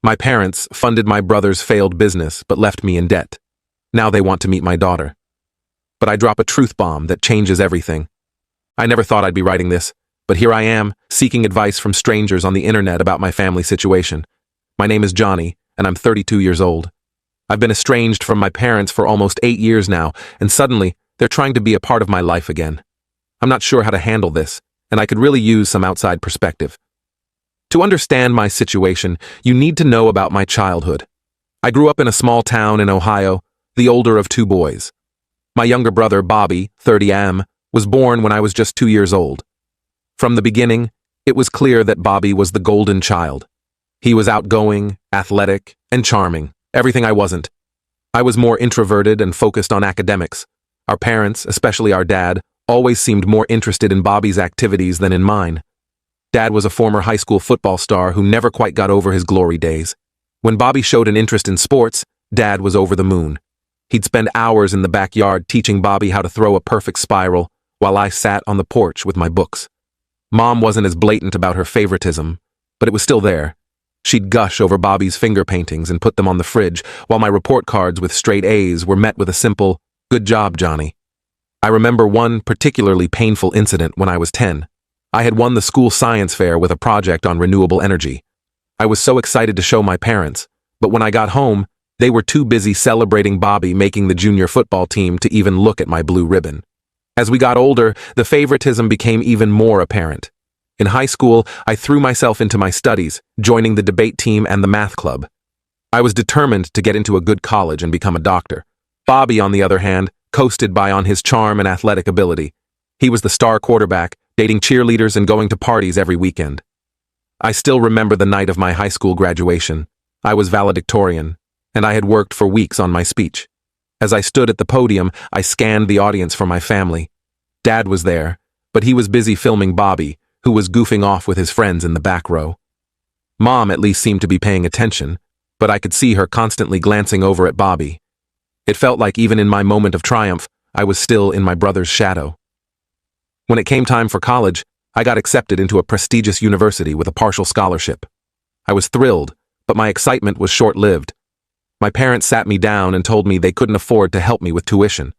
My parents funded my brother's failed business but left me in debt. Now they want to meet my daughter. But I drop a truth bomb that changes everything. I never thought I'd be writing this, but here I am, seeking advice from strangers on the internet about my family situation. My name is Johnny, and I'm 32 years old. I've been estranged from my parents for almost 8 years now, and suddenly, they're trying to be a part of my life again. I'm not sure how to handle this, and I could really use some outside perspective. To understand my situation, you need to know about my childhood. I grew up in a small town in Ohio, the older of 2 boys. My younger brother, Bobby, 30M, was born when I was just 2 years old. From the beginning, it was clear that Bobby was the golden child. He was outgoing, athletic, and charming, everything I wasn't. I was more introverted and focused on academics. Our parents, especially our dad, always seemed more interested in Bobby's activities than in mine. Dad was a former high school football star who never quite got over his glory days. When Bobby showed an interest in sports, Dad was over the moon. He'd spend hours in the backyard teaching Bobby how to throw a perfect spiral, while I sat on the porch with my books. Mom wasn't as blatant about her favoritism, but it was still there. She'd gush over Bobby's finger paintings and put them on the fridge, while my report cards with straight A's were met with a simple, "Good job, Johnny." I remember one particularly painful incident when I was 10. I had won the school science fair with a project on renewable energy. I was so excited to show my parents, but when I got home, they were too busy celebrating Bobby making the junior football team to even look at my blue ribbon. As we got older, the favoritism became even more apparent. In high school, I threw myself into my studies, joining the debate team and the math club. I was determined to get into a good college and become a doctor. Bobby, on the other hand, coasted by on his charm and athletic ability. He was the star quarterback, dating cheerleaders and going to parties every weekend. I still remember the night of my high school graduation. I was valedictorian, and I had worked for weeks on my speech. As I stood at the podium, I scanned the audience for my family. Dad was there, but he was busy filming Bobby, who was goofing off with his friends in the back row. Mom at least seemed to be paying attention, but I could see her constantly glancing over at Bobby. It felt like even in my moment of triumph, I was still in my brother's shadow. When it came time for college, I got accepted into a prestigious university with a partial scholarship. I was thrilled, but my excitement was short-lived. My parents sat me down and told me they couldn't afford to help me with tuition.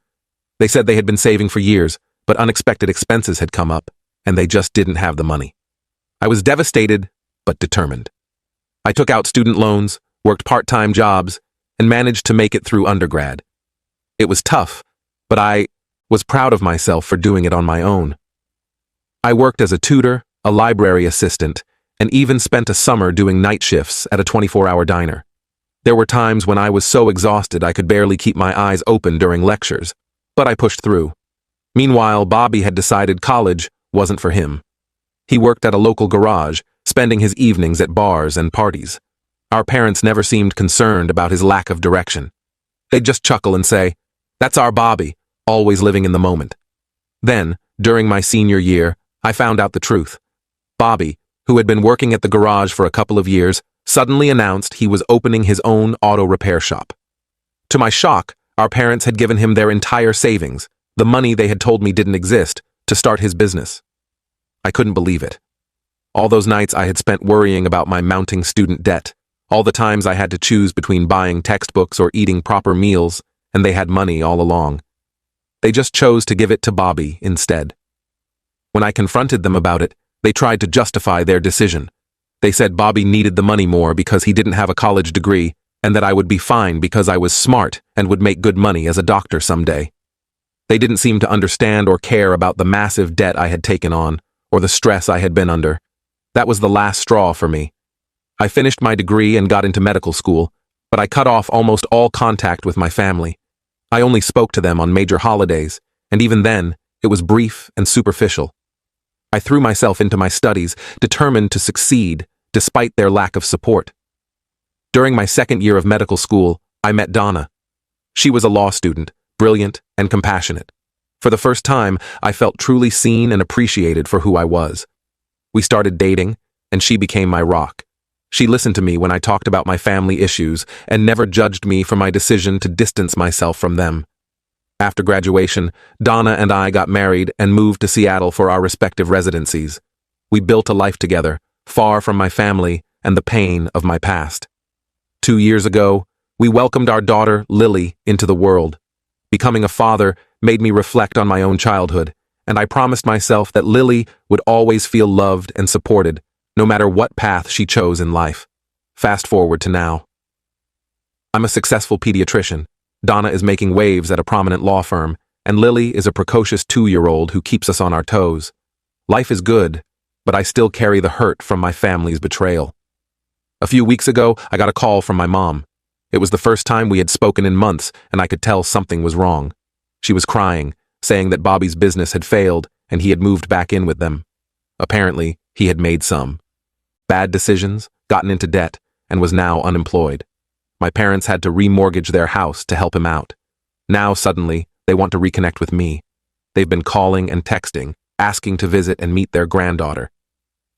They said they had been saving for years, but unexpected expenses had come up, and they just didn't have the money. I was devastated, but determined. I took out student loans, worked part-time jobs, and managed to make it through undergrad. It was tough, but I was proud of myself for doing it on my own. I worked as a tutor, a library assistant, and even spent a summer doing night shifts at a 24-hour diner. There were times when I was so exhausted I could barely keep my eyes open during lectures, but I pushed through. Meanwhile, Bobby had decided college wasn't for him. He worked at a local garage, spending his evenings at bars and parties. Our parents never seemed concerned about his lack of direction. They'd just chuckle and say, "That's our Bobby, always living in the moment." Then, during my senior year, I found out the truth. Bobby, who had been working at the garage for a couple of years, suddenly announced he was opening his own auto repair shop. To my shock, our parents had given him their entire savings, the money they had told me didn't exist, to start his business. I couldn't believe it. All those nights I had spent worrying about my mounting student debt, all the times I had to choose between buying textbooks or eating proper meals, and they had money all along. They just chose to give it to Bobby instead. When I confronted them about it, they tried to justify their decision. They said Bobby needed the money more because he didn't have a college degree, and that I would be fine because I was smart and would make good money as a doctor someday. They didn't seem to understand or care about the massive debt I had taken on, or the stress I had been under. That was the last straw for me. I finished my degree and got into medical school, but I cut off almost all contact with my family. I only spoke to them on major holidays, and even then, it was brief and superficial. I threw myself into my studies, determined to succeed, despite their lack of support. During my second year of medical school, I met Donna. She was a law student, brilliant and compassionate. For the first time, I felt truly seen and appreciated for who I was. We started dating, and she became my rock. She listened to me when I talked about my family issues and never judged me for my decision to distance myself from them. After graduation, Donna and I got married and moved to Seattle for our respective residencies. We built a life together, far from my family and the pain of my past. 2 years ago, we welcomed our daughter, Lily, into the world. Becoming a father made me reflect on my own childhood, and I promised myself that Lily would always feel loved and supported, no matter what path she chose in life. Fast forward to now. I'm a successful pediatrician. Donna is making waves at a prominent law firm, and Lily is a precocious 2-year-old who keeps us on our toes. Life is good, but I still carry the hurt from my family's betrayal. A few weeks ago, I got a call from my mom. It was the first time we had spoken in months, and I could tell something was wrong. She was crying, saying that Bobby's business had failed and he had moved back in with them. Apparently, he had made some bad decisions, gotten into debt, and was now unemployed. My parents had to remortgage their house to help him out. Now, suddenly, they want to reconnect with me. They've been calling and texting, asking to visit and meet their granddaughter.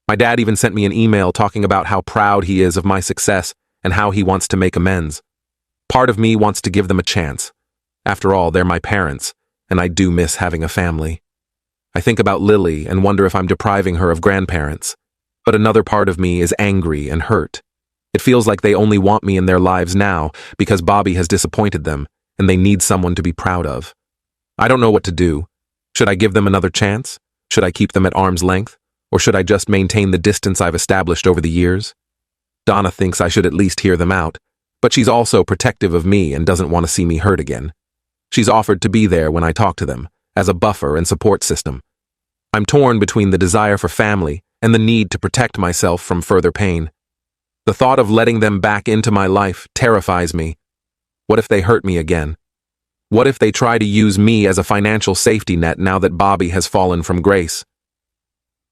My dad even sent me an email talking about how proud he is of my success and how he wants to make amends. Part of me wants to give them a chance. After all, they're my parents, and I do miss having a family. I think about Lily and wonder if I'm depriving her of grandparents. But another part of me is angry and hurt. It feels like they only want me in their lives now because Bobby has disappointed them, and they need someone to be proud of. I don't know what to do. Should I give them another chance? Should I keep them at arm's length? Or should I just maintain the distance I've established over the years? Donna thinks I should at least hear them out, but she's also protective of me and doesn't want to see me hurt again. She's offered to be there when I talk to them, as a buffer and support system. I'm torn between the desire for family and the need to protect myself from further pain. The thought of letting them back into my life terrifies me. What if they hurt me again? What if they try to use me as a financial safety net now that Bobby has fallen from grace?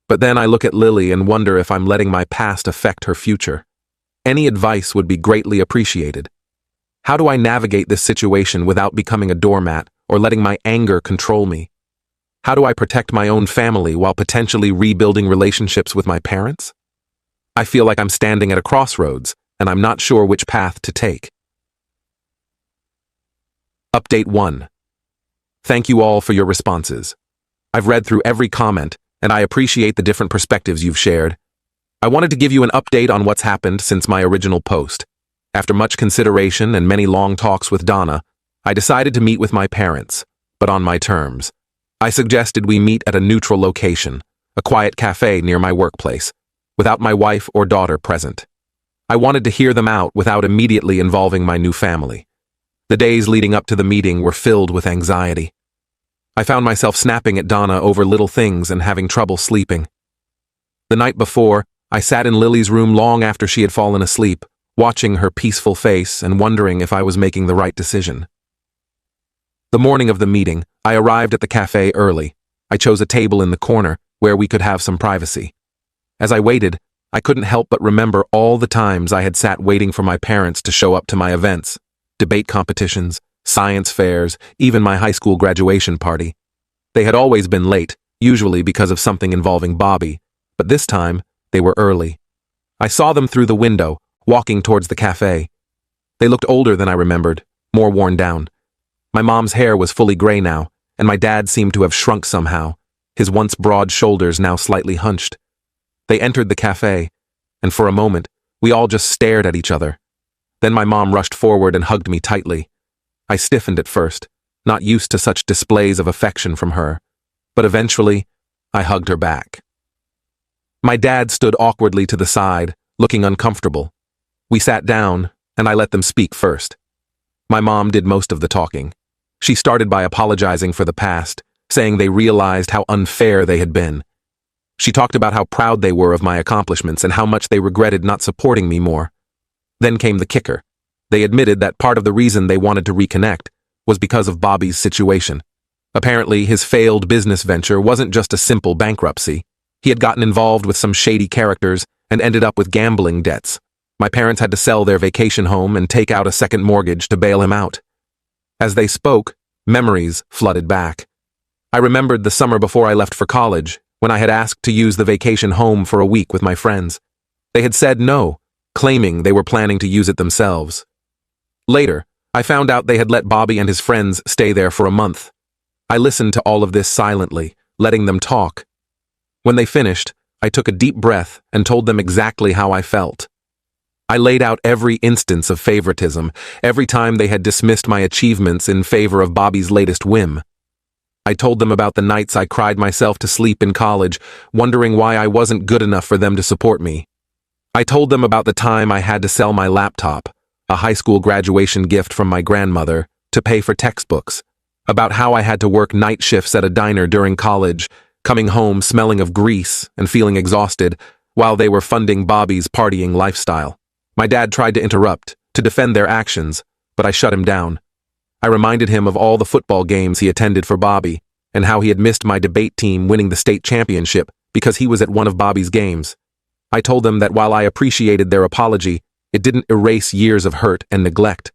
But then I look at Lily and wonder if I'm letting my past affect her future. Any advice would be greatly appreciated. How do I navigate this situation without becoming a doormat or letting my anger control me? How do I protect my own family while potentially rebuilding relationships with my parents? I feel like I'm standing at a crossroads, and I'm not sure which path to take. Update 1. Thank you all for your responses. I've read through every comment, and I appreciate the different perspectives you've shared. I wanted to give you an update on what's happened since my original post. After much consideration and many long talks with Donna, I decided to meet with my parents, but on my terms. I suggested we meet at a neutral location, a quiet cafe near my workplace, without my wife or daughter present. I wanted to hear them out without immediately involving my new family. The days leading up to the meeting were filled with anxiety. I found myself snapping at Donna over little things and having trouble sleeping. The night before, I sat in Lily's room long after she had fallen asleep, watching her peaceful face and wondering if I was making the right decision. The morning of the meeting, I arrived at the cafe early. I chose a table in the corner where we could have some privacy. As I waited, I couldn't help but remember all the times I had sat waiting for my parents to show up to my events, debate competitions, science fairs, even my high school graduation party. They had always been late, usually because of something involving Bobby, but this time, they were early. I saw them through the window, walking towards the cafe. They looked older than I remembered, more worn down. My mom's hair was fully gray now, and my dad seemed to have shrunk somehow, his once broad shoulders now slightly hunched. They entered the cafe, and for a moment, we all just stared at each other. Then my mom rushed forward and hugged me tightly. I stiffened at first, not used to such displays of affection from her, but eventually, I hugged her back. My dad stood awkwardly to the side, looking uncomfortable. We sat down, and I let them speak first. My mom did most of the talking. She started by apologizing for the past, saying they realized how unfair they had been. She talked about how proud they were of my accomplishments and how much they regretted not supporting me more. Then came the kicker. They admitted that part of the reason they wanted to reconnect was because of Bobby's situation. Apparently, his failed business venture wasn't just a simple bankruptcy. He had gotten involved with some shady characters and ended up with gambling debts. My parents had to sell their vacation home and take out a second mortgage to bail him out. As they spoke, memories flooded back. I remembered the summer before I left for college, when I had asked to use the vacation home for a week with my friends. They had said no, claiming they were planning to use it themselves. Later, I found out they had let Bobby and his friends stay there for a month. I listened to all of this silently, letting them talk. When they finished, I took a deep breath and told them exactly how I felt. I laid out every instance of favoritism, every time they had dismissed my achievements in favor of Bobby's latest whim. I told them about the nights I cried myself to sleep in college, wondering why I wasn't good enough for them to support me. I told them about the time I had to sell my laptop, a high school graduation gift from my grandmother, to pay for textbooks, about how I had to work night shifts at a diner during college, coming home smelling of grease and feeling exhausted, while they were funding Bobby's partying lifestyle. My dad tried to interrupt, to defend their actions, but I shut him down. I reminded him of all the football games he attended for Bobby, and how he had missed my debate team winning the state championship because he was at one of Bobby's games. I told them that while I appreciated their apology, it didn't erase years of hurt and neglect.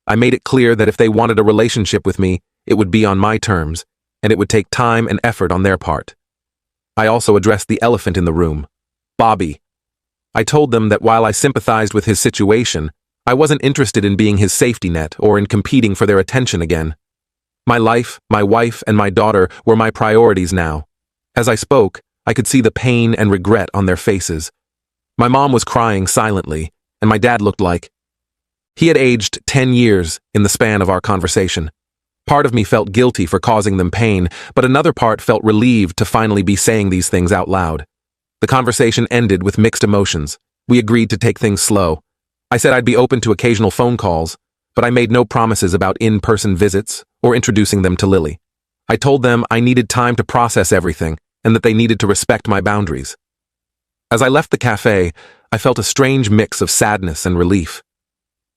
I made it clear that if they wanted a relationship with me, it would be on my terms, and it would take time and effort on their part. I also addressed the elephant in the room, Bobby. I told them that while I sympathized with his situation, I wasn't interested in being his safety net or in competing for their attention again. My life, my wife, and my daughter were my priorities now. As I spoke, I could see the pain and regret on their faces. My mom was crying silently, and my dad looked like he had aged 10 years in the span of our conversation. Part of me felt guilty for causing them pain, but another part felt relieved to finally be saying these things out loud. The conversation ended with mixed emotions. We agreed to take things slow. I said I'd be open to occasional phone calls, but I made no promises about in-person visits or introducing them to Lily. I told them I needed time to process everything and that they needed to respect my boundaries. As I left the cafe, I felt a strange mix of sadness and relief.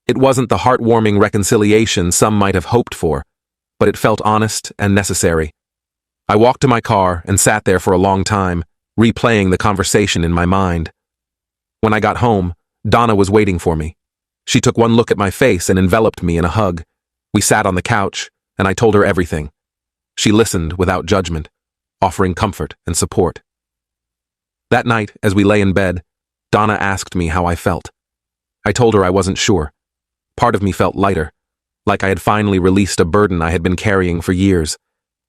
It wasn't the heartwarming reconciliation some might have hoped for, but it felt honest and necessary. I walked to my car and sat there for a long time, replaying the conversation in my mind. When I got home, Donna was waiting for me. She took one look at my face and enveloped me in a hug. We sat on the couch, and I told her everything. She listened without judgment, offering comfort and support. That night, as we lay in bed, Donna asked me how I felt. I told her I wasn't sure. Part of me felt lighter, like I had finally released a burden I had been carrying for years.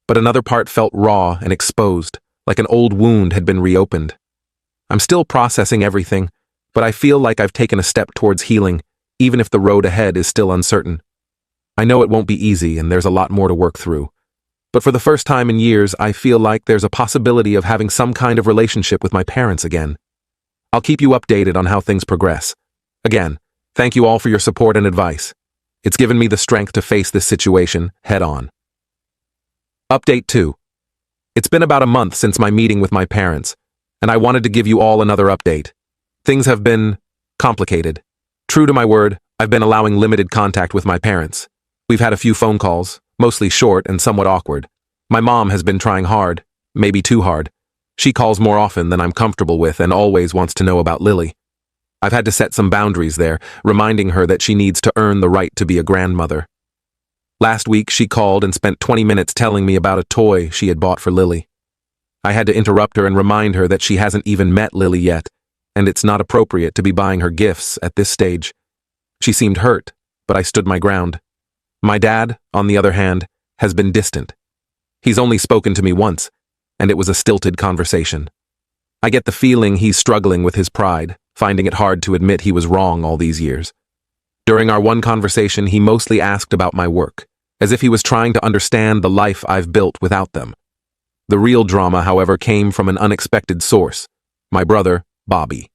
But another part felt raw and exposed, like an old wound had been reopened. I'm still processing everything, but I feel like I've taken a step towards healing, even if the road ahead is still uncertain. I know it won't be easy and there's a lot more to work through. But for the first time in years, I feel like there's a possibility of having some kind of relationship with my parents again. I'll keep you updated on how things progress. Again, thank you all for your support and advice. It's given me the strength to face this situation head on. Update 2. It's been about a month since my meeting with my parents, and I wanted to give you all another update. Things have been complicated. True to my word, I've been allowing limited contact with my parents. We've had a few phone calls, mostly short and somewhat awkward. My mom has been trying hard, maybe too hard. She calls more often than I'm comfortable with and always wants to know about Lily. I've had to set some boundaries there, reminding her that she needs to earn the right to be a grandmother. Last week, she called and spent 20 minutes telling me about a toy she had bought for Lily. I had to interrupt her and remind her that she hasn't even met Lily yet, and it's not appropriate to be buying her gifts at this stage. She seemed hurt, but I stood my ground. My dad, on the other hand, has been distant. He's only spoken to me once, and it was a stilted conversation. I get the feeling he's struggling with his pride, finding it hard to admit he was wrong all these years. During our one conversation, he mostly asked about my work, as if he was trying to understand the life I've built without them. The real drama, however, came from an unexpected source, my brother, Bobby.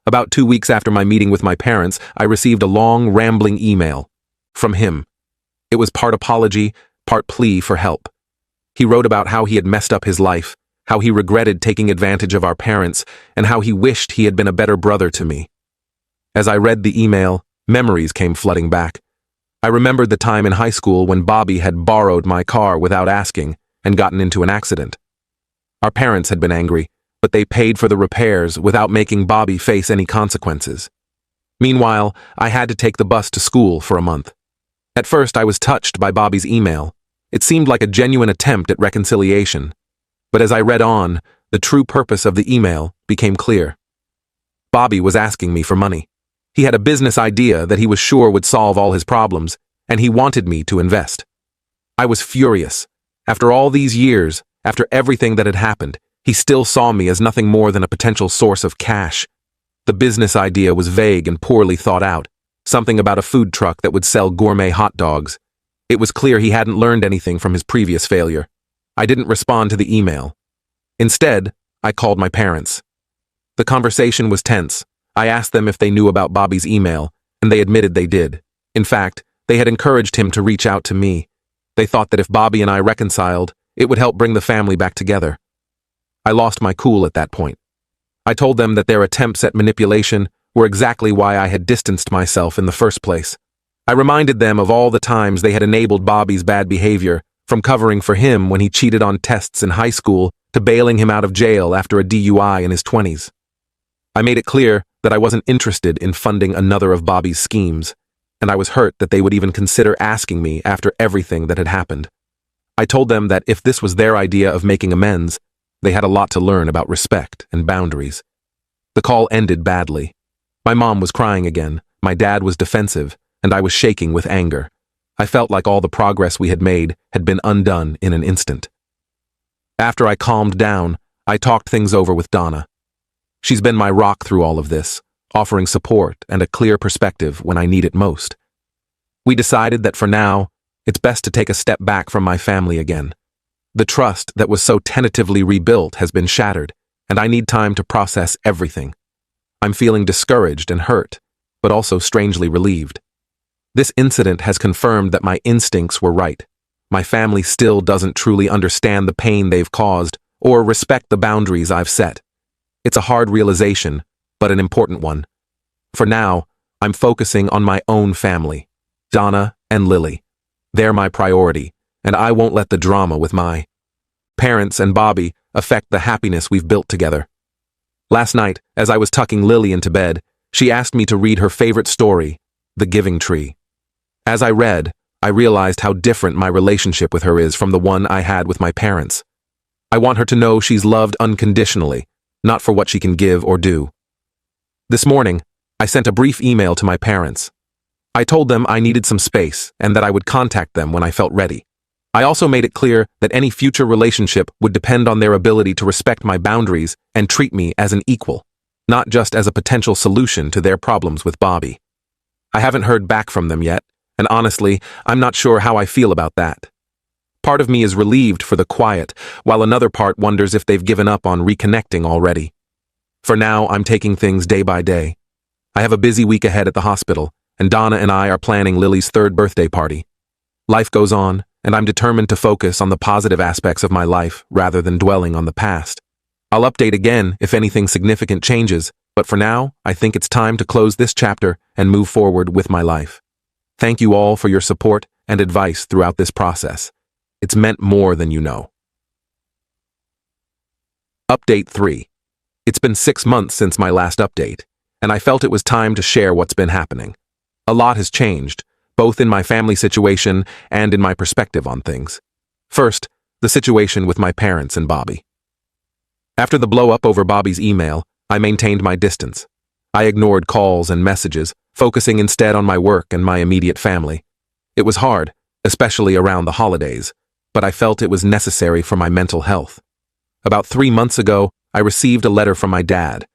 About 2 weeks after my meeting with my parents, I received a long, rambling email from him. It was part apology, part plea for help. He wrote about how he had messed up his life, how he regretted taking advantage of our parents, and how he wished he had been a better brother to me. As I read the email, memories came flooding back. I remembered the time in high school when Bobby had borrowed my car without asking and gotten into an accident. Our parents had been angry, but they paid for the repairs without making Bobby face any consequences. Meanwhile, I had to take the bus to school for a month. At first, I was touched by Bobby's email. It seemed like a genuine attempt at reconciliation. But as I read on, the true purpose of the email became clear. Bobby was asking me for money. He had a business idea that he was sure would solve all his problems, and he wanted me to invest. I was furious. After all these years, after everything that had happened, he still saw me as nothing more than a potential source of cash. The business idea was vague and poorly thought out, something about a food truck that would sell gourmet hot dogs. It was clear he hadn't learned anything from his previous failure. I didn't respond to the email. Instead, I called my parents. The conversation was tense. I asked them if they knew about Bobby's email, and they admitted they did. In fact, they had encouraged him to reach out to me. They thought that if Bobby and I reconciled, it would help bring the family back together. I lost my cool at that point. I told them that their attempts at manipulation were exactly why I had distanced myself in the first place. I reminded them of all the times they had enabled Bobby's bad behavior, from covering for him when he cheated on tests in high school to bailing him out of jail after a DUI in his 20s. I made it clear that I wasn't interested in funding another of Bobby's schemes, and I was hurt that they would even consider asking me after everything that had happened. I told them that if this was their idea of making amends, they had a lot to learn about respect and boundaries. The call ended badly. My mom was crying again, my dad was defensive, and I was shaking with anger. I felt like all the progress we had made had been undone in an instant. After I calmed down, I talked things over with Donna. She's been my rock through all of this, offering support and a clear perspective when I need it most. We decided that for now, it's best to take a step back from my family again. The trust that was so tentatively rebuilt has been shattered, and I need time to process everything. I'm feeling discouraged and hurt, but also strangely relieved. This incident has confirmed that my instincts were right. My family still doesn't truly understand the pain they've caused or respect the boundaries I've set. It's a hard realization, but an important one. For now, I'm focusing on my own family, Donna and Lily. They're my priority, and I won't let the drama with my parents and Bobby affect the happiness we've built together. Last night, as I was tucking Lily into bed, she asked me to read her favorite story, The Giving Tree. As I read, I realized how different my relationship with her is from the one I had with my parents. I want her to know she's loved unconditionally, not for what she can give or do. This morning, I sent a brief email to my parents. I told them I needed some space and that I would contact them when I felt ready. I also made it clear that any future relationship would depend on their ability to respect my boundaries and treat me as an equal, not just as a potential solution to their problems with Bobby. I haven't heard back from them yet, and honestly, I'm not sure how I feel about that. Part of me is relieved for the quiet, while another part wonders if they've given up on reconnecting already. For now, I'm taking things day by day. I have a busy week ahead at the hospital, and Donna and I are planning Lily's 3rd birthday party. Life goes on, and I'm determined to focus on the positive aspects of my life rather than dwelling on the past. I'll update again if anything significant changes, but for now, I think it's time to close this chapter and move forward with my life. Thank you all for your support and advice throughout this process. It's meant more than you know. Update 3. It's been 6 months since my last update, and I felt it was time to share what's been happening. A lot has changed, both in my family situation and in my perspective on things. First, the situation with my parents and Bobby. After the blow-up over Bobby's email, I maintained my distance. I ignored calls and messages, focusing instead on my work and my immediate family. It was hard, especially around the holidays, but I felt it was necessary for my mental health. About 3 months ago, I received a letter from my dad.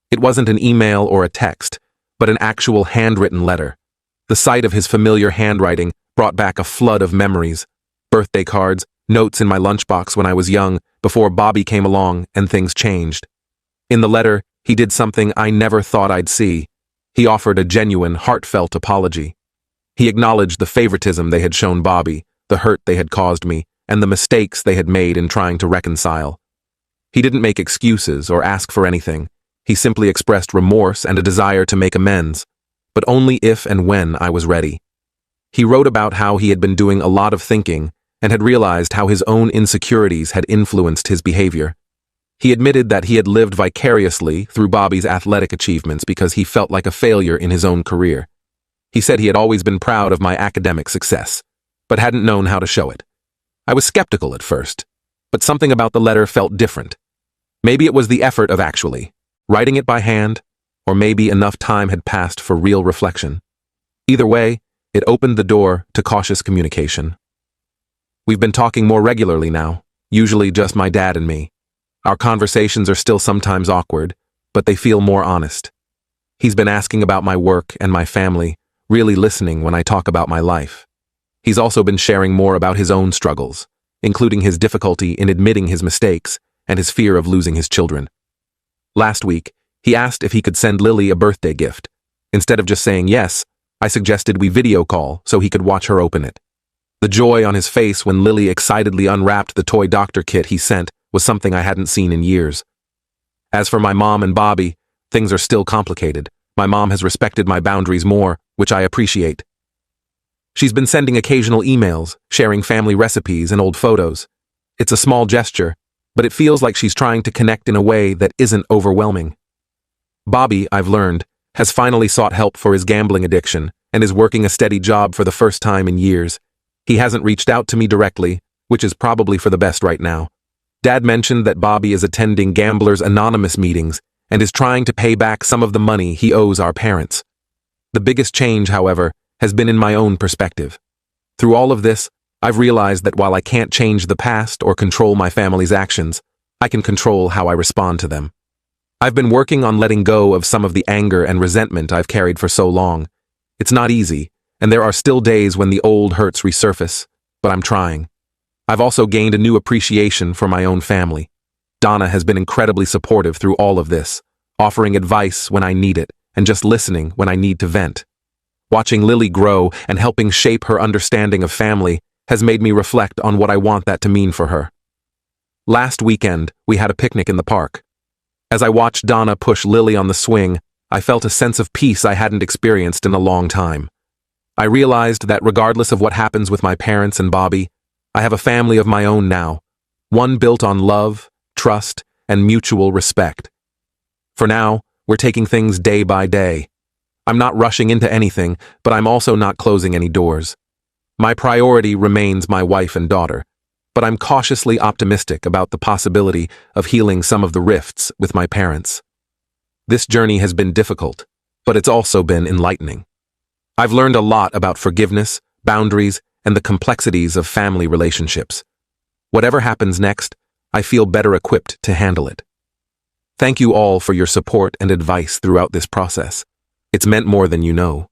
It wasn't an email or a text, but an actual handwritten letter. The sight of his familiar handwriting brought back a flood of memories. Birthday cards, notes in my lunchbox when I was young, before Bobby came along and things changed. In the letter, he did something I never thought I'd see. He offered a genuine, heartfelt apology. He acknowledged the favoritism they had shown Bobby, the hurt they had caused me, and the mistakes they had made in trying to reconcile. He didn't make excuses or ask for anything. He simply expressed remorse and a desire to make amends, but only if and when I was ready. He wrote about how he had been doing a lot of thinking and had realized how his own insecurities had influenced his behavior. He admitted that he had lived vicariously through Bobby's athletic achievements because he felt like a failure in his own career. He said he had always been proud of my academic success, but hadn't known how to show it. I was skeptical at first, but something about the letter felt different. Maybe it was the effort of actually writing it by hand, or maybe enough time had passed for real reflection. Either way, it opened the door to cautious communication. We've been talking more regularly now, usually just my dad and me. Our conversations are still sometimes awkward, but they feel more honest. He's been asking about my work and my family, really listening when I talk about my life. He's also been sharing more about his own struggles, including his difficulty in admitting his mistakes and his fear of losing his children. Last week, he asked if he could send Lily a birthday gift. Instead of just saying yes, I suggested we video call so he could watch her open it. The joy on his face when Lily excitedly unwrapped the toy doctor kit he sent was something I hadn't seen in years. As for my mom and Bobby, things are still complicated. My mom has respected my boundaries more, which I appreciate. She's been sending occasional emails, sharing family recipes and old photos. It's a small gesture, but it feels like she's trying to connect in a way that isn't overwhelming. Bobby, I've learned, has finally sought help for his gambling addiction and is working a steady job for the first time in years. He hasn't reached out to me directly, which is probably for the best right now. Dad mentioned that Bobby is attending Gamblers Anonymous meetings and is trying to pay back some of the money he owes our parents. The biggest change, however, has been in my own perspective. Through all of this, I've realized that while I can't change the past or control my family's actions, I can control how I respond to them. I've been working on letting go of some of the anger and resentment I've carried for so long. It's not easy, and there are still days when the old hurts resurface, but I'm trying. I've also gained a new appreciation for my own family. Donna has been incredibly supportive through all of this, offering advice when I need it and just listening when I need to vent. Watching Lily grow and helping shape her understanding of family has made me reflect on what I want that to mean for her. Last weekend, we had a picnic in the park. As I watched Donna push Lily on the swing, I felt a sense of peace I hadn't experienced in a long time. I realized that regardless of what happens with my parents and Bobby, I have a family of my own now, one built on love, trust, and mutual respect. For now, we're taking things day by day. I'm not rushing into anything, but I'm also not closing any doors. My priority remains my wife and daughter, but I'm cautiously optimistic about the possibility of healing some of the rifts with my parents. This journey has been difficult, but it's also been enlightening. I've learned a lot about forgiveness, boundaries, and the complexities of family relationships. Whatever happens next, I feel better equipped to handle it. Thank you all for your support and advice throughout this process. It's meant more than you know.